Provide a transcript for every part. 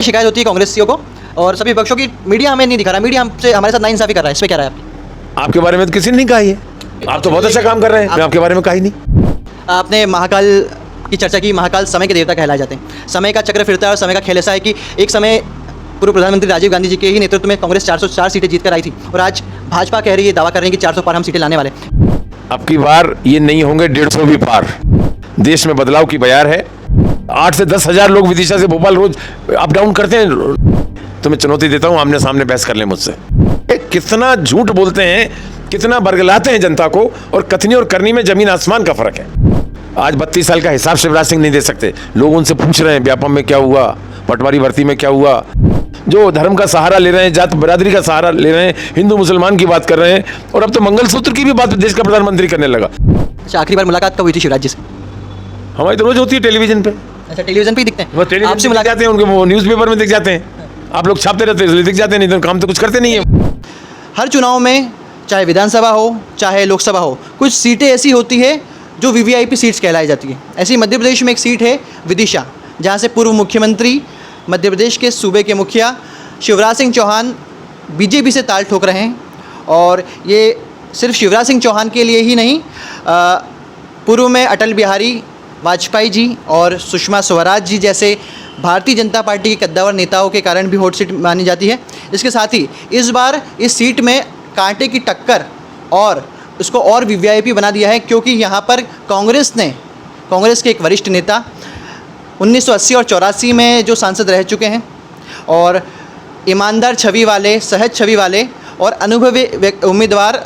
शिकायत होती है कांग्रेसियों को और सभी विपक्षों की। मीडिया हमें नहीं दिखा रहा, मीडिया हमसे हमारे साथ नाइंसाफी कर रहा है। इस पे क्या राय है आपकी? आपके बारे में तो किसी ने नहीं कहा ये। आप तो बहुत अच्छा काम कर रहे हैं, मैं आपके बारे में कहा ही नहीं। आपने महाकाल की चर्चा की। महाकाल समय के देवता कहलाए जाते हैं। समय का चक्र फिरता है और समय का खेल ऐसा है कि एक समय पूर्व प्रधानमंत्री राजीव गांधी जी के ही नेतृत्व में कांग्रेस 404 सीटें जीत कर आई थी और आज भाजपा कह रही है, दावा कर रही है कि 400 पार हम सीटें लाने वाले। अब की बार ये नहीं होंगे 150 भी पार। देश में बदलाव की बयार है। 8 से 10 हजार लोग विदिशा से भोपाल रोज अप डाउन करते हैं। तो मैं चुनौती देता हूं, आमने सामने बहस कर लें मुझसे। कितना झूठ बोलते हैं, कितना बरगलाते हैं जनता को, और कथनी और करनी में जमीन आसमान का फर्क है। आज 32 साल का हिसाब शिवराज सिंह नहीं दे सकते। लोग उनसे पूछ रहे हैं व्यापम में क्या हुआ, पटवारी भर्ती में क्या हुआ। जो धर्म का सहारा ले रहे हैं, जात बरादरी का सहारा ले रहे हैं, हिंदू मुसलमान की बात कर रहे हैं, और अब तो मंगलसूत्र की भी बात देश का प्रधानमंत्री करने लगा। अच्छा, आखिरी बार मुलाकात कब हुई थी शिवराज जी से? हमारी तो रोज होती है टेलीविजन पे। अच्छा, टेलीविजन पे ही दिखते हैं? वो टेलीविजन आपसे पे दिख जाते हैं, उनके वो न्यूज़पेपर में दिख जाते हैं। आप लोग छापते रहते हैं इसलिए दिख जाते हैं, नहीं तो काम तो कुछ करते नहीं है। हर चुनाव में, चाहे विधानसभा हो चाहे लोकसभा हो, कुछ सीटें ऐसी होती है जो वीवीआईपी सीट्स कहलाई जाती है। ऐसी मध्य प्रदेश में एक सीट है विदिशा, जहाँ से पूर्व मुख्यमंत्री, मध्य प्रदेश के सूबे के मुखिया शिवराज सिंह चौहान बीजेपी से ताल ठोक रहे हैं। और ये सिर्फ शिवराज सिंह चौहान के लिए ही नहीं, पूर्व में अटल बिहारी वाजपेयी जी और सुषमा स्वराज जी जैसे भारतीय जनता पार्टी के कद्दावर नेताओं के कारण भी हॉट सीट मानी जाती है। इसके साथ ही इस बार इस सीट में कांटे की टक्कर और उसको और वीवीआईपी बना दिया है, क्योंकि यहाँ पर कांग्रेस के एक वरिष्ठ नेता 1980 और 84 में जो सांसद रह चुके हैं और ईमानदार छवि वाले, सहज छवि वाले और अनुभवी उम्मीदवार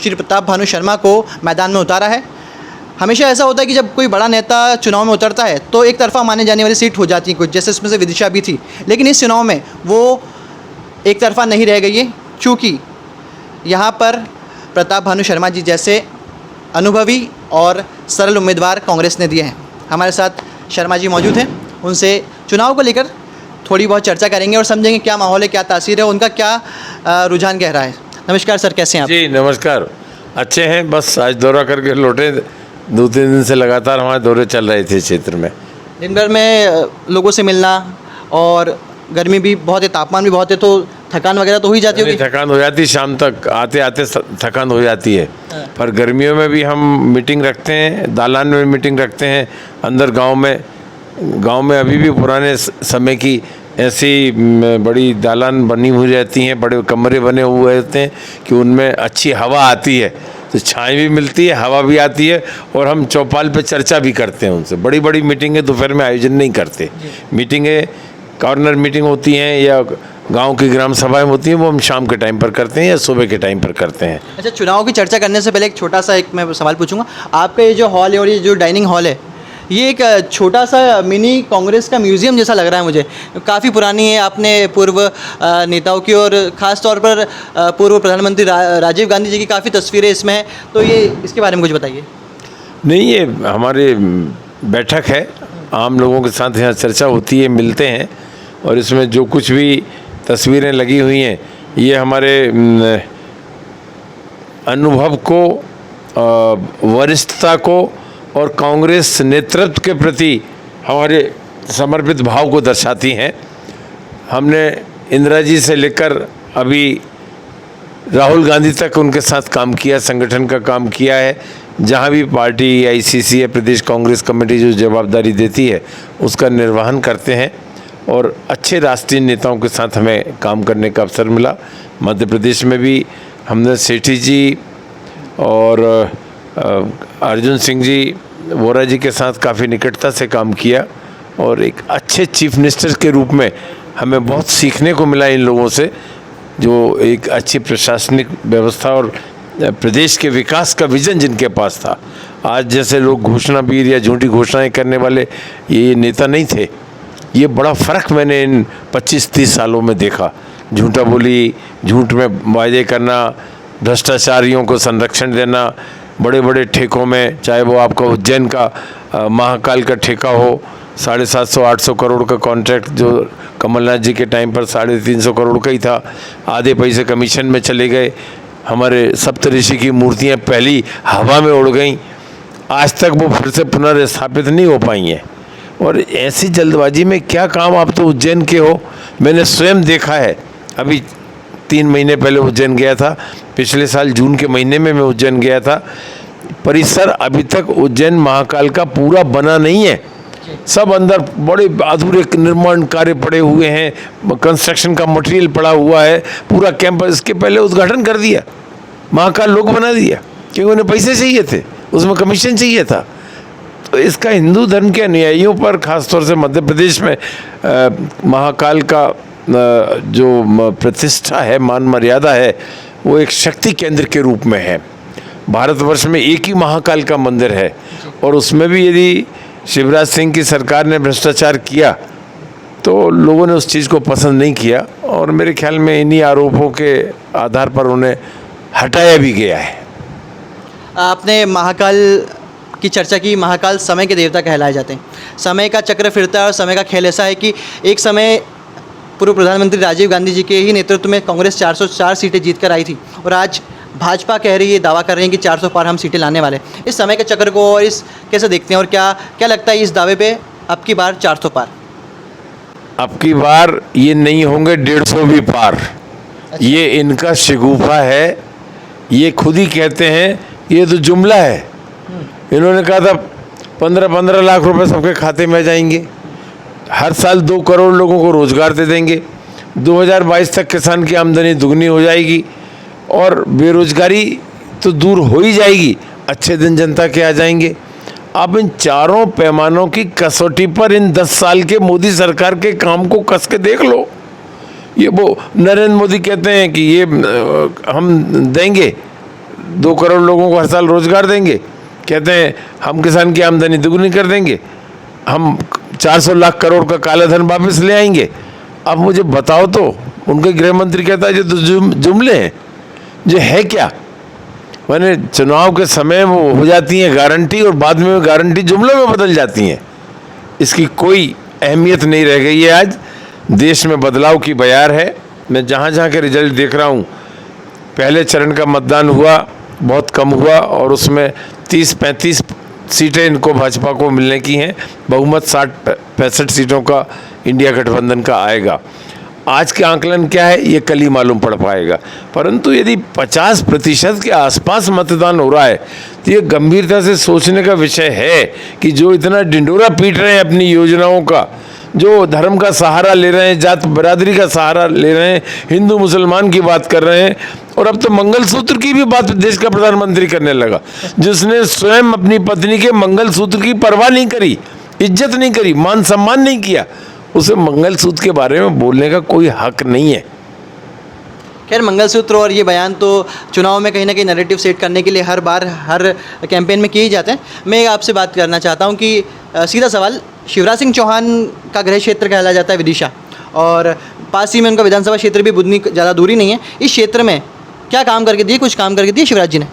श्री प्रताप भानु शर्मा को मैदान में उतारा है। हमेशा ऐसा होता है कि जब कोई बड़ा नेता चुनाव में उतरता है तो एक तरफा माने जाने वाली सीट हो जाती है कुछ, जैसे इसमें से विदिशा भी थी। लेकिन इस चुनाव में वो एक तरफा नहीं रह गई है, चूँकि यहाँ पर प्रताप भानु शर्मा जी जैसे अनुभवी और सरल उम्मीदवार कांग्रेस ने दिए हैं। हमारे साथ शर्मा जी मौजूद हैं, उनसे चुनाव को लेकर थोड़ी बहुत चर्चा करेंगे और समझेंगे क्या माहौल है, क्या तासीर है, उनका क्या रुझान कह रहा है। नमस्कार सर, कैसे हैं आप? जी नमस्कार, अच्छे हैं। बस आज दौरा करके लौटे। 2-3 दिन से लगातार हमारे दौरे चल रहे थे क्षेत्र में। दिन भर में लोगों से मिलना और गर्मी भी बहुत है, तापमान भी बहुत है, तो थकान वगैरह तो हो ही जाती होगी? थकान हो जाती, शाम तक आते आते थकान हो जाती है। पर गर्मियों में भी हम मीटिंग रखते हैं, दालान में मीटिंग रखते हैं, अंदर गांव में अभी भी पुराने समय की ऐसी बड़ी दालान बनी हुई रहती हैं, बड़े कमरे बने हुए होते हैं कि उनमें अच्छी हवा आती है, तो छाँव भी मिलती है, हवा भी आती है, और हम चौपाल पे चर्चा भी करते हैं उनसे। बड़ी बड़ी मीटिंगें दोपहर में आयोजन नहीं करते। मीटिंगें कॉर्नर मीटिंग होती हैं या गांव की ग्राम सभाएं होती हैं, वो हम शाम के टाइम पर करते हैं या सुबह के टाइम पर करते हैं। अच्छा, चुनाव की चर्चा करने से पहले एक छोटा सा मैं सवाल पूछूंगा। आपका ये जो हॉल है और ये जो डाइनिंग हॉल है, ये एक छोटा सा मिनी कांग्रेस का म्यूज़ियम जैसा लग रहा है मुझे। काफ़ी पुरानी है, आपने पूर्व नेताओं की और ख़ास तौर पर पूर्व प्रधानमंत्री राजीव गांधी जी की काफ़ी तस्वीरें इसमें हैं, तो ये इसके बारे में कुछ बताइए। नहीं, ये हमारे बैठक है, आम लोगों के साथ यहाँ चर्चा होती है, मिलते हैं, और इसमें जो कुछ भी तस्वीरें लगी हुई हैं ये हमारे अनुभव को, वरिष्ठता को और कांग्रेस नेतृत्व के प्रति हमारे समर्पित भाव को दर्शाती हैं। हमने इंदिरा जी से लेकर अभी राहुल गांधी तक उनके साथ काम किया, संगठन का काम किया है। जहाँ भी पार्टी, आईसीसी या प्रदेश कांग्रेस कमेटी जो जवाबदारी देती है उसका निर्वहन करते हैं, और अच्छे राष्ट्रीय नेताओं के साथ हमें काम करने का अवसर मिला। मध्य प्रदेश में भी हमने सेठी जी और अर्जुन सिंह जी, वोरा जी के साथ काफ़ी निकटता से काम किया, और एक अच्छे चीफ मिनिस्टर के रूप में हमें बहुत सीखने को मिला इन लोगों से, जो एक अच्छी प्रशासनिक व्यवस्था और प्रदेश के विकास का विजन जिनके पास था। आज जैसे लोग घोषणावीर या झूठी घोषणाएं करने वाले ये नेता नहीं थे। ये बड़ा फ़र्क मैंने इन 25-30 सालों में देखा। झूठा बोली, झूठ में वायदे करना, भ्रष्टाचारियों को संरक्षण देना, बड़े बड़े ठेकों में, चाहे वो आपका उज्जैन का महाकाल का ठेका हो, 750-800 करोड़ का कॉन्ट्रैक्ट जो कमलनाथ जी के टाइम पर 350 करोड़ का ही था, आधे पैसे कमीशन में चले गए। हमारे सप्तऋषि की मूर्तियाँ पहली हवा में उड़ गईं, आज तक वो फिर से पुनर्स्थापित नहीं हो पाई हैं। और ऐसी जल्दबाजी में क्या काम, आप तो उज्जैन के हो, मैंने स्वयं देखा है। अभी 3 महीने पहले उज्जैन गया था, पिछले साल जून के महीने में मैं उज्जैन गया था। परिसर अभी तक उज्जैन महाकाल का पूरा बना नहीं है, सब अंदर बड़े अधूरे निर्माण कार्य पड़े हुए हैं, कंस्ट्रक्शन का मटेरियल पड़ा हुआ है, पूरा कैंपस इसके पहले उद्घाटन कर दिया, महाकाल लोग बना दिया, क्योंकि उन्हें पैसे चाहिए थे, उसमें कमीशन चाहिए था। तो इसका हिंदू धर्म के अनुयायियों पर, खासतौर से मध्य प्रदेश में महाकाल का जो प्रतिष्ठा है, मान मर्यादा है, वो एक शक्ति केंद्र के रूप में है। भारतवर्ष में एक ही महाकाल का मंदिर है, और उसमें भी यदि शिवराज सिंह की सरकार ने भ्रष्टाचार किया तो लोगों ने उस चीज़ को पसंद नहीं किया, और मेरे ख्याल में इन्हीं आरोपों के आधार पर उन्हें हटाया भी गया है। आपने महाकाल की चर्चा की। महाकाल समय के देवता कहलाए जाते हैं, समय का चक्र फिरता है, और समय का खेल ऐसा है कि एक समय पूर्व प्रधानमंत्री राजीव गांधी जी के ही नेतृत्व में कांग्रेस 404 सीटें जीतकर आई थी, और आज भाजपा कह रही है, दावा कर रही है कि 400 पार हम सीटें लाने वाले। इस समय के चक्र को और इस कैसे देखते हैं, और क्या क्या लगता है इस दावे पे अब की बार 400 पार? अब की बार ये नहीं होंगे 150 भी पार। ये इनका शिगुफा है, ये खुद ही कहते हैं, ये तो जुमला है। इन्होंने कहा था 15-15 लाख रुपए सबके खाते में जाएंगे, हर साल 2 करोड़ लोगों को रोजगार दे देंगे, 2022 तक किसान की आमदनी दुगनी हो जाएगी, और बेरोजगारी तो दूर हो ही जाएगी, अच्छे दिन जनता के आ जाएंगे। आप इन चारों पैमानों की कसौटी पर इन 10 साल के मोदी सरकार के काम को कस के देख लो। ये वो नरेंद्र मोदी कहते हैं कि ये हम देंगे, 2 करोड़ लोगों को हर साल रोजगार देंगे, कहते हैं हम किसान की आमदनी दुगनी कर देंगे, हम 400 लाख करोड़ का काला धन वापस ले आएंगे। अब मुझे बताओ तो, उनके गृह मंत्री कहता है ये तो जुमले हैं, ये है क्या? मैंने चुनाव के समय वो हो जाती हैं गारंटी, और बाद में गारंटी जुमलों में बदल जाती हैं। इसकी कोई अहमियत नहीं रह गई है। आज देश में बदलाव की बयार है। मैं जहाँ जहाँ के रिजल्ट देख रहा हूँ, पहले चरण का मतदान हुआ, बहुत कम हुआ, और उसमें 30-35 सीटें इनको भाजपा को मिलने की हैं। बहुमत 60-65 सीटों का इंडिया गठबंधन का आएगा। आज के आंकलन क्या है ये कल ही मालूम पड़ पाएगा, परंतु यदि 50% के आसपास मतदान हो रहा है तो ये गंभीरता से सोचने का विषय है कि जो इतना डिंडोरा पीट रहे हैं अपनी योजनाओं का, जो धर्म का सहारा ले रहे हैं, जात बरादरी का सहारा ले रहे हैं, हिंदू मुसलमान की बात कर रहे हैं, और अब तो मंगलसूत्र की भी बात देश का प्रधानमंत्री करने लगा, जिसने स्वयं अपनी पत्नी के मंगलसूत्र की परवाह नहीं करी, इज्जत नहीं करी, मान सम्मान नहीं किया, उसे मंगलसूत्र के बारे में बोलने का कोई हक नहीं है। खैर, मंगलसूत्र और ये बयान तो चुनाव में कहीं ना कहीं नैरेटिव सेट करने के लिए हर बार हर कैंपेन में किए ही जाते हैं। मैं आपसे बात करना चाहता हूँ कि सीधा सवाल, शिवराज सिंह चौहान का गृह क्षेत्र कहलाया जाता है विदिशा, और पास ही में उनका विधानसभा क्षेत्र भी बुधनी ज़्यादा दूरी नहीं है। इस क्षेत्र में क्या काम करके दिए, कुछ काम करके दिए शिवराज जी ने?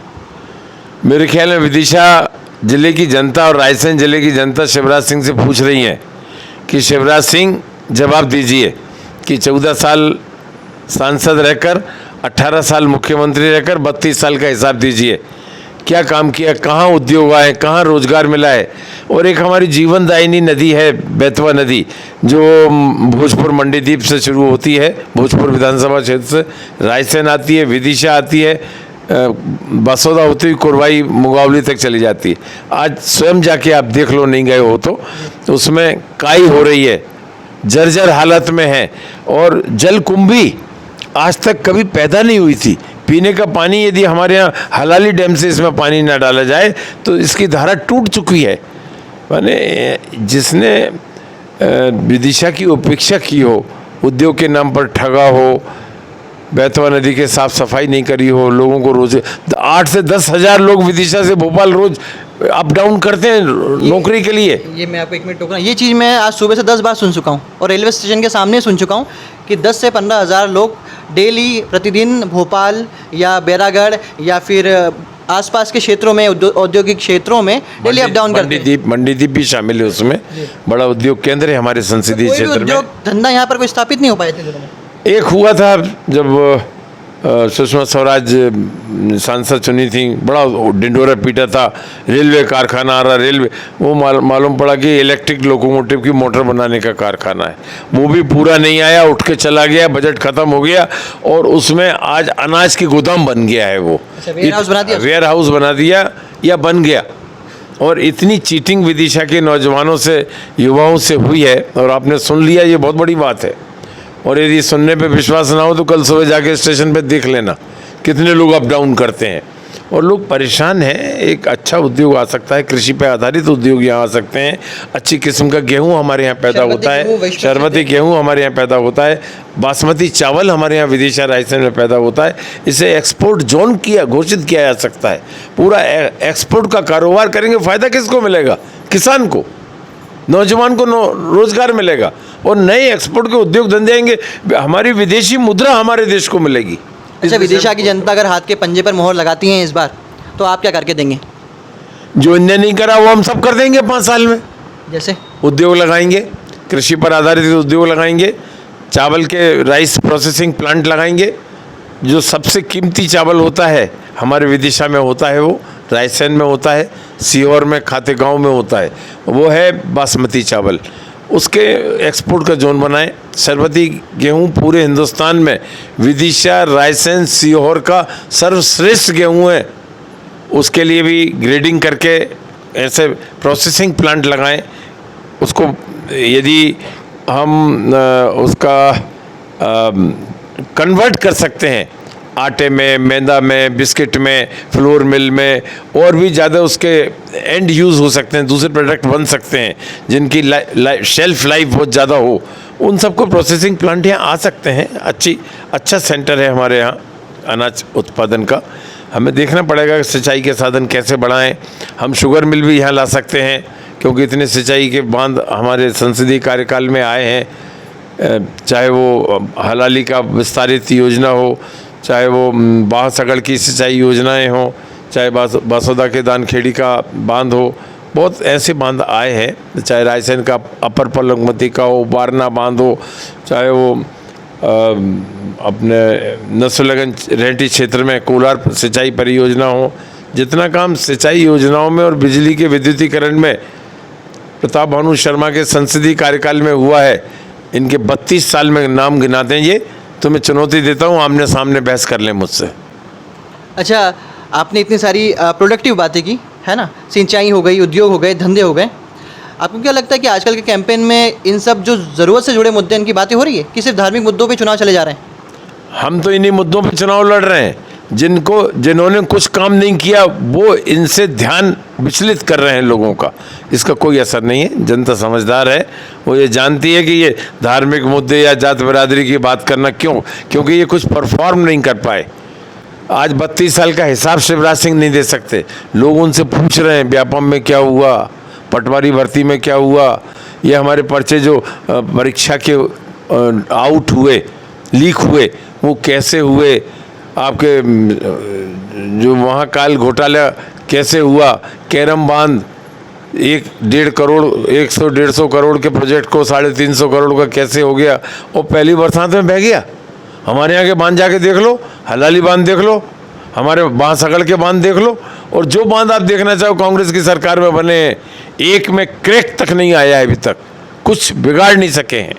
मेरे ख्याल में विदिशा जिले की जनता और रायसेन जिले की जनता शिवराज सिंह से पूछ रही है कि शिवराज सिंह जवाब दीजिए कि 14 साल सांसद रहकर, 18 साल मुख्यमंत्री रहकर 32 साल का हिसाब दीजिए, क्या काम किया, कहाँ उद्योग आए, कहाँ रोजगार मिला है। और एक हमारी जीवनदायिनी नदी है बेतवा नदी, जो भोजपुर मंडीदीप से शुरू होती है, भोजपुर विधानसभा क्षेत्र से रायसेन आती है, विदिशा आती है, बसोदा होती हुई कुरवाई मुगावली तक चली जाती है। आज स्वयं जाके आप देख लो, नहीं गए हो तो उसमें काई हो रही है, जर्जर हालत में है, और जलकुंभी आज तक कभी पैदा नहीं हुई थी। पीने का पानी यदि हमारे यहाँ हलाली डैम से इसमें पानी ना डाला जाए तो इसकी धारा टूट चुकी है। माने जिसने विदिशा की उपेक्षा की हो, उद्योग के नाम पर ठगा हो, बेतवा नदी के साफ सफाई नहीं करी हो, लोगों को रोज 8 से 10 हज़ार लोग विदिशा से भोपाल रोज अप डाउन करते हैं नौकरी के लिए। ये मैं आपको 1 मिनट टोकना, ये चीज़ मैं आज सुबह से 10 बार सुन चुका हूँ, और रेलवे स्टेशन के सामने सुन चुका हूँ कि 10 से 15 हज़ार लोग डेली प्रतिदिन भोपाल या बैरागढ़ या फिर आसपास के क्षेत्रों में, औद्योगिक क्षेत्रों में डेली अप डाउन करते हैं। मंडीदीप भी शामिल है उसमें, बड़ा उद्योग केंद्र है हमारे संसदीय क्षेत्र में। उद्योग धंधा यहाँ पर कोई स्थापित नहीं हो पाए थे। एक हुआ था जब सुषमा स्वराज सांसद चुनी थी, बड़ा डिंडोरा पीटा था, रेलवे कारखाना आ रहा, रेलवे वो मालूम पड़ा कि इलेक्ट्रिक लोकोमोटिव की मोटर बनाने का कारखाना है, वो भी पूरा नहीं आया, उठ के चला गया, बजट खत्म हो गया और उसमें आज अनाज की गोदाम बन गया है। वो वेयर हाउस बना दिया या बन गया। और इतनी चीटिंग विदिशा के नौजवानों से, युवाओं से हुई है और आपने सुन लिया, ये बहुत बड़ी बात है। और यदि सुनने पे विश्वास ना हो तो कल सुबह जाके स्टेशन पे देख लेना कितने लोग अप डाउन करते हैं और लोग परेशान हैं। एक अच्छा उद्योग आ सकता है, कृषि पे आधारित उद्योग यहाँ आ सकते हैं। अच्छी किस्म का गेहूँ हमारे यहाँ पैदा होता है, शरबती गेहूँ हमारे यहाँ पैदा होता है, बासमती चावल हमारे यहाँ विदिशा रायसेन में पैदा होता है। इसे एक्सपोर्ट जोन घोषित किया जा सकता है। पूरा एक्सपोर्ट का कारोबार करेंगे, फ़ायदा किसको मिलेगा? किसान को, नौजवान को रोजगार मिलेगा और नए एक्सपोर्ट के उद्योग धंधे आएंगे। हमारी विदेशी मुद्रा हमारे देश को मिलेगी। अच्छा, विदिशा की जनता अगर हाथ के पंजे पर मोहर लगाती है इस बार, तो आप क्या करके देंगे? जो इनने नहीं करा वो हम सब कर देंगे 5 साल में। जैसे उद्योग लगाएंगे, कृषि पर आधारित उद्योग लगाएंगे, चावल के राइस प्रोसेसिंग प्लांट लगाएंगे। जो सबसे कीमती चावल होता है हमारे विदिशा में होता है, वो रायसेन में होता है, सीहोर में, खातेगांव में होता है, वो है बासमती चावल। उसके एक्सपोर्ट का जोन बनाएं। शरबती गेहूँ पूरे हिंदुस्तान में विदिशा, रायसेन, सीहोर का सर्वश्रेष्ठ गेहूँ है। उसके लिए भी ग्रेडिंग करके ऐसे प्रोसेसिंग प्लांट लगाएं। उसको यदि हम उसका कन्वर्ट कर सकते हैं आटे में, मैदा में, बिस्किट में, फ्लोर मिल में, और भी ज़्यादा उसके एंड यूज़ हो सकते हैं, दूसरे प्रोडक्ट बन सकते हैं जिनकी शेल्फ लाइफ बहुत ज़्यादा हो, उन सबको प्रोसेसिंग प्लांट यहाँ आ सकते हैं। अच्छा सेंटर है हमारे यहाँ अनाज उत्पादन का। हमें देखना पड़ेगा कि सिंचाई के साधन कैसे बढ़ाएं। हम शुगर मिल भी यहाँ ला सकते हैं क्योंकि इतने सिंचाई के बांध हमारे संसदीय कार्यकाल में आए हैं। चाहे वो हलाली का विस्तारित योजना हो, चाहे वो बांसगढ़ की सिंचाई योजनाएं हों, चाहे बासोदा के दानखेड़ी का बांध हो, बहुत ऐसे बांध आए हैं। चाहे रायसेन का अपर पलंगमती का हो, बारना बांध हो, चाहे वो अपने नसुलगंज रेहटी क्षेत्र में कोलार सिंचाई परियोजना हो। जितना काम सिंचाई योजनाओं में और बिजली के विद्युतीकरण में प्रताप भानु शर्मा के संसदीय कार्यकाल में हुआ है, इनके 32 साल में नाम गिनाते हैं। ये तो मैं चुनौती देता हूँ, आमने सामने बहस कर लें मुझसे। अच्छा, आपने इतनी सारी प्रोडक्टिव बातें की, है ना? सिंचाई हो गई, उद्योग हो गए, धंधे हो गए। आपको क्या लगता है कि आजकल के कैंपेन में इन सब जो ज़रूरत से जुड़े मुद्दे, इनकी बातें हो रही है कि सिर्फ धार्मिक मुद्दों पे चुनाव चले जा रहे हैं? हम तो इन्हीं मुद्दों पे चुनाव लड़ रहे हैं। जिन्होंने कुछ काम नहीं किया वो इनसे ध्यान विचलित कर रहे हैं लोगों का। इसका कोई असर नहीं है। जनता समझदार है, वो ये जानती है कि ये धार्मिक मुद्दे या जात बिरादरी की बात करना क्योंकि ये कुछ परफॉर्म नहीं कर पाए। आज 32 साल का हिसाब शिवराज सिंह नहीं दे सकते। लोग उनसे पूछ रहे हैं व्यापम में क्या हुआ, पटवारी भर्ती में क्या हुआ, ये हमारे पर्चे जो परीक्षा के आउट हुए, लीक हुए, वो कैसे हुए, आपके जो महाकाल घोटाला कैसे हुआ, कैरम बांध 1-1.5 करोड़ 100-150 करोड़ के प्रोजेक्ट को 350 करोड़ का कैसे हो गया और पहली बरसात में बह गया। हमारे यहाँ के बांध जाके देख लो, हलाली बांध देख लो, हमारे बांसगढ़ के बांध देख लो, और जो बांध आप देखना चाहो कांग्रेस की सरकार में बने हैं, एक में क्रैक तक नहीं आया है अभी तक, कुछ बिगाड़ नहीं सके हैं।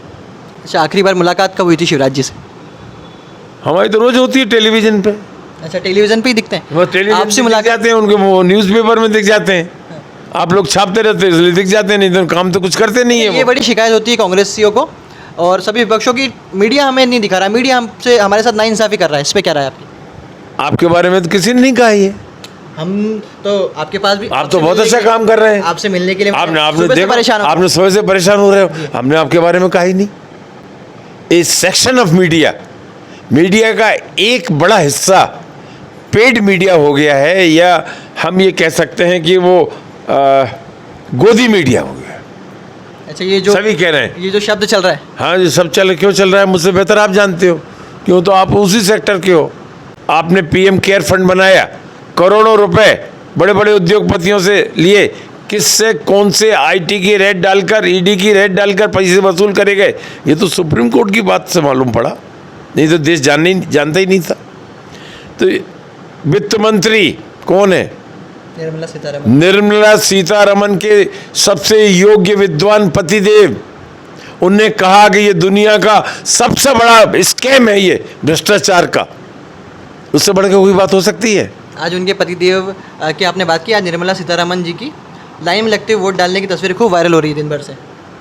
अच्छा, आखिरी बार मुलाकात कब हुई थी शिवराज जी से? हमारी तो रोज होती है टेलीविजन पे। अच्छा, टेलीविजन पे ही दिखते हैं? वो टेलीविजन आपसे दिख जाते हैं, उनके वो न्यूज़पेपर में दिख जाते हैं। आप लोग छापते रहते हैं इसलिए दिख जाते हैं, नहीं तो काम तो कुछ करते नहीं है। ये बड़ी शिकायत होती है कांग्रेसियों को और सभी विपक्षों की, मीडिया हमें नहीं दिखा रहा, मीडिया हमसे हमारे साथ नाइंसाफ़ी कर रहा है। इस पर क्या राय है आपकी? आपके बारे में तो किसी ने नहीं कहा ये। हम तो आपके पास भी, आप तो बहुत अच्छा काम कर रहे हैं। आपसे मिलने के लिए आपने देखा, आपने सुबह से परेशान हो रहे हो, हमने आपके बारे में कहा ही नहीं। ए सेक्शन ऑफ मीडिया का एक बड़ा हिस्सा पेड मीडिया हो गया है, या हम ये कह सकते हैं कि वो गोदी मीडिया हो गया। अच्छा, ये जो सभी कह रहे हैं, ये जो शब्द चल रहा है, हाँ ये सब क्यों चल रहा है मुझसे बेहतर आप जानते हो, क्यों तो आप उसी सेक्टर के हो। आपने पीएम केयर फंड बनाया, करोड़ों रुपए बड़े बड़े उद्योगपतियों से लिए, किससे कौन से आईटी की रेड डालकर, ईडी की रेड डालकर पैसे वसूल करे गए। ये तो सुप्रीम कोर्ट की बात से मालूम पड़ा, नहीं तो देश जानता ही नहीं था। तो वित्त मंत्री कौन है? निर्मला सीतारमन। निर्मला सीतारमन के सबसे योग्य विद्वान पतिदेव, उनने कहा कि ये दुनिया का सबसे बड़ा स्कैम है ये भ्रष्टाचार का। उससे बढ़कर कोई बात हो सकती है? आज उनके पतिदेव की आपने बात की, आज निर्मला सीतारमन जी की लाइन में लगते हुए वोट डालने की तस्वीर खूब वायरल हो रही है दिन भर से।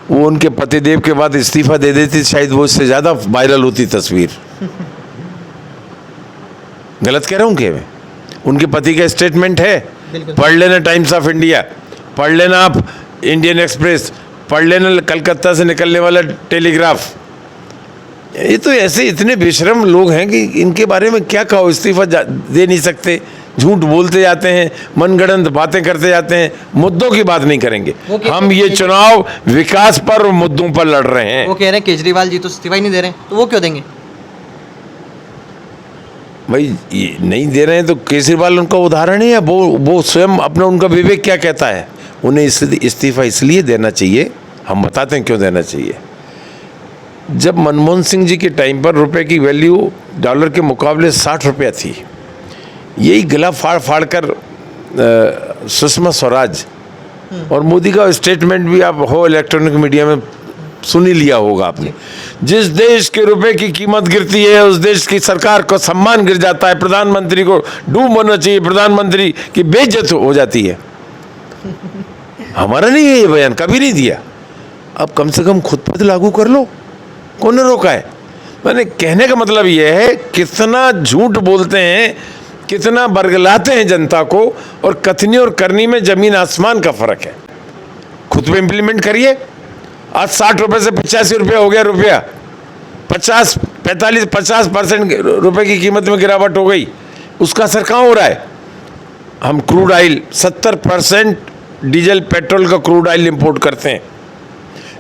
वो उनके पतिदेव के बाद इस्तीफा दे देती, शायद वो इससे ज़्यादा वायरल होती तस्वीर। गलत कह रहा हूँ क्या मैं? उनके पति का स्टेटमेंट है, बिल्कुल। पढ़ लेना टाइम्स ऑफ इंडिया, पढ़ लेना आप इंडियन एक्सप्रेस, पढ़ लेना कलकत्ता से निकलने वाला टेलीग्राफ। ये तो ऐसे इतने बेशरम लोग हैं कि इनके बारे में क्या कहो। इस्तीफा दे नहीं सकते, झूठ बोलते जाते हैं, मनगढ़ंत बातें करते जाते हैं, मुद्दों की बात नहीं करेंगे। हम ये चुनाव विकास पर और मुद्दों पर लड़ रहे हैं। वो कह रहे हैं केजरीवाल जी तो इस्तीफा ही नहीं दे रहे हैं, तो वो क्यों देंगे? भाई ये नहीं दे रहे हैं तो केजरीवाल उनका उदाहरण है, या वो स्वयं अपना उनका विवेक क्या कहता है? उन्हें इस्तीफा इसलिए देना चाहिए, हम बताते हैं क्यों देना चाहिए। जब मनमोहन सिंह जी के टाइम पर रुपए की वैल्यू डॉलर के मुकाबले 60 रुपया थी, यही गला फाड़ फाड़ कर सुषमा स्वराज और मोदी का स्टेटमेंट भी आप हो इलेक्ट्रॉनिक मीडिया में सुन ही लिया होगा आपने। जिस देश के रुपए की कीमत गिरती है उस देश की सरकार को सम्मान गिर जाता है, प्रधानमंत्री को डूब होना चाहिए, प्रधानमंत्री की बेइज्जत हो जाती है। हमारा नहीं है ये बयान, कभी नहीं दिया। अब कम से कम खुद पर तो लागू कर लो, कौन ने रोका है? मैंने कहने का मतलब ये है, कितना झूठ बोलते हैं, कितना बरगलाते हैं जनता को, और कथनी और करनी में जमीन आसमान का फर्क है। खुद पे इम्प्लीमेंट करिए। आज 60 रुपये से 85 रुपया हो गया रुपया, 50% रुपए की कीमत में गिरावट हो गई। उसका असर कहाँ हो रहा है? हम क्रूड ऑयल 70% डीजल पेट्रोल का क्रूड ऑयल इंपोर्ट करते हैं।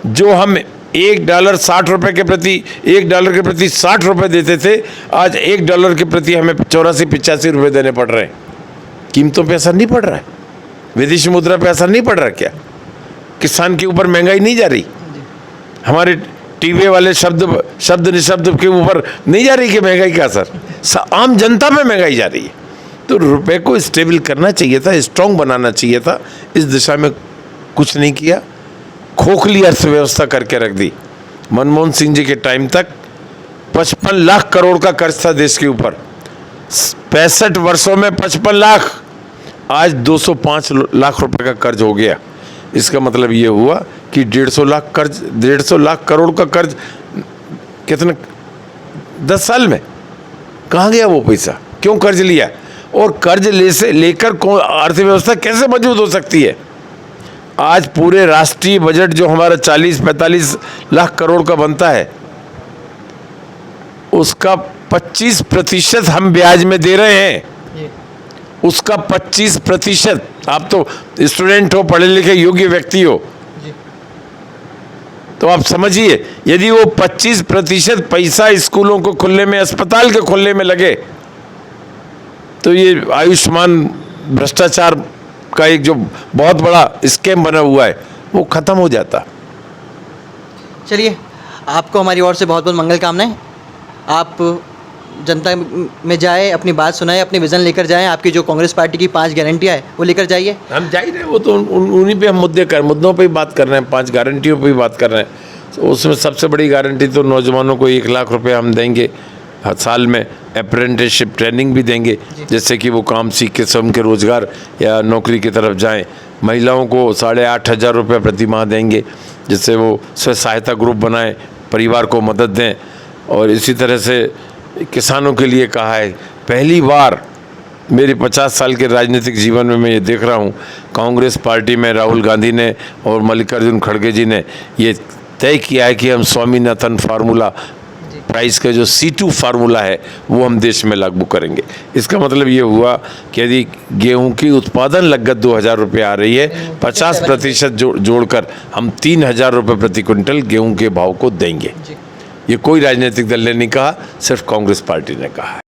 जो हम $1 60 रुपये के प्रति, $1 के प्रति 60 रुपये देते थे, आज $1 के प्रति हमें 84-85 रुपये देने पड़ रहे हैं। कीमतों पे असर नहीं पड़ रहा है? विदेशी मुद्रा पे असर नहीं पड़ रहा क्या? किसान के ऊपर महंगाई नहीं जा रही? हमारे टीवी वाले शब्द निशब्द के ऊपर नहीं जा रही कि महंगाई का असर? आम जनता पे महंगाई जा रही है। तो रुपए को स्टेबल करना चाहिए था, स्ट्रांग बनाना चाहिए था। इस दिशा में कुछ नहीं किया, खोखली अर्थव्यवस्था करके रख दी। मनमोहन सिंह जी के टाइम तक 55 लाख करोड़ का कर्ज था देश के ऊपर, 65 वर्षों में 55 लाख, आज 205 लाख रुपए का कर्ज हो गया। इसका मतलब ये हुआ कि 150 लाख करोड़ का कर्ज कितने 10 साल में कहाँ गया वो पैसा? क्यों कर्ज लिया? और कर्ज लेकर अर्थव्यवस्था कैसे मजबूत हो सकती है? आज पूरे राष्ट्रीय बजट जो हमारा 40-45 लाख करोड़ का बनता है, उसका 25% हम ब्याज में दे रहे हैं। उसका 25%। आप तो स्टूडेंट हो, पढ़े लिखे योग्य व्यक्ति हो, तो आप समझिए, यदि वो 25% पैसा स्कूलों को खुलने में, अस्पताल के खुलने में लगे, तो ये आयुष्मान भ्रष्टाचार का एक जो बहुत बड़ा स्कैम बना हुआ है वो खत्म हो जाता। चलिए, आपको हमारी ओर से बहुत बहुत मंगल कामनाएं। आप जनता में जाए, अपनी बात सुनाए, अपने विज़न लेकर जाएं। आपकी जो कांग्रेस पार्टी की 5 गारंटियाँ है वो लेकर जाइए। हम जा ही रहे हैं, वो तो उन्हीं पे हम मुद्दों पे ही बात कर रहे हैं, 5 गारंटियों पे ही बात कर रहे हैं। तो उसमें सबसे बड़ी गारंटी तो नौजवानों को 1 लाख रुपए हम देंगे हर साल में, अप्रेंटिसशिप ट्रेनिंग भी देंगे, जिससे कि वो काम सीख के स्वयं के रोजगार या नौकरी की तरफ जाएं। महिलाओं को 8,500 रुपये प्रति माह देंगे, जिससे वो स्व सहायता ग्रुप बनाएं, परिवार को मदद दें। और इसी तरह से किसानों के लिए कहा है, पहली बार मेरे 50 साल के राजनीतिक जीवन में मैं ये देख रहा हूँ, कांग्रेस पार्टी में राहुल गांधी ने और मल्लिकार्जुन खड़गे जी ने ये तय किया है कि हम स्वामीनाथन फार्मूला प्राइस का जो C2 फार्मूला है वो हम देश में लागू करेंगे। इसका मतलब ये हुआ कि यदि गेहूं की उत्पादन लागत 2,000 रुपये आ रही है, 50% जोड़कर हम 3,000 रुपये प्रति क्विंटल गेहूं के भाव को देंगे। ये कोई राजनीतिक दल ने नहीं कहा, सिर्फ कांग्रेस पार्टी ने कहा है।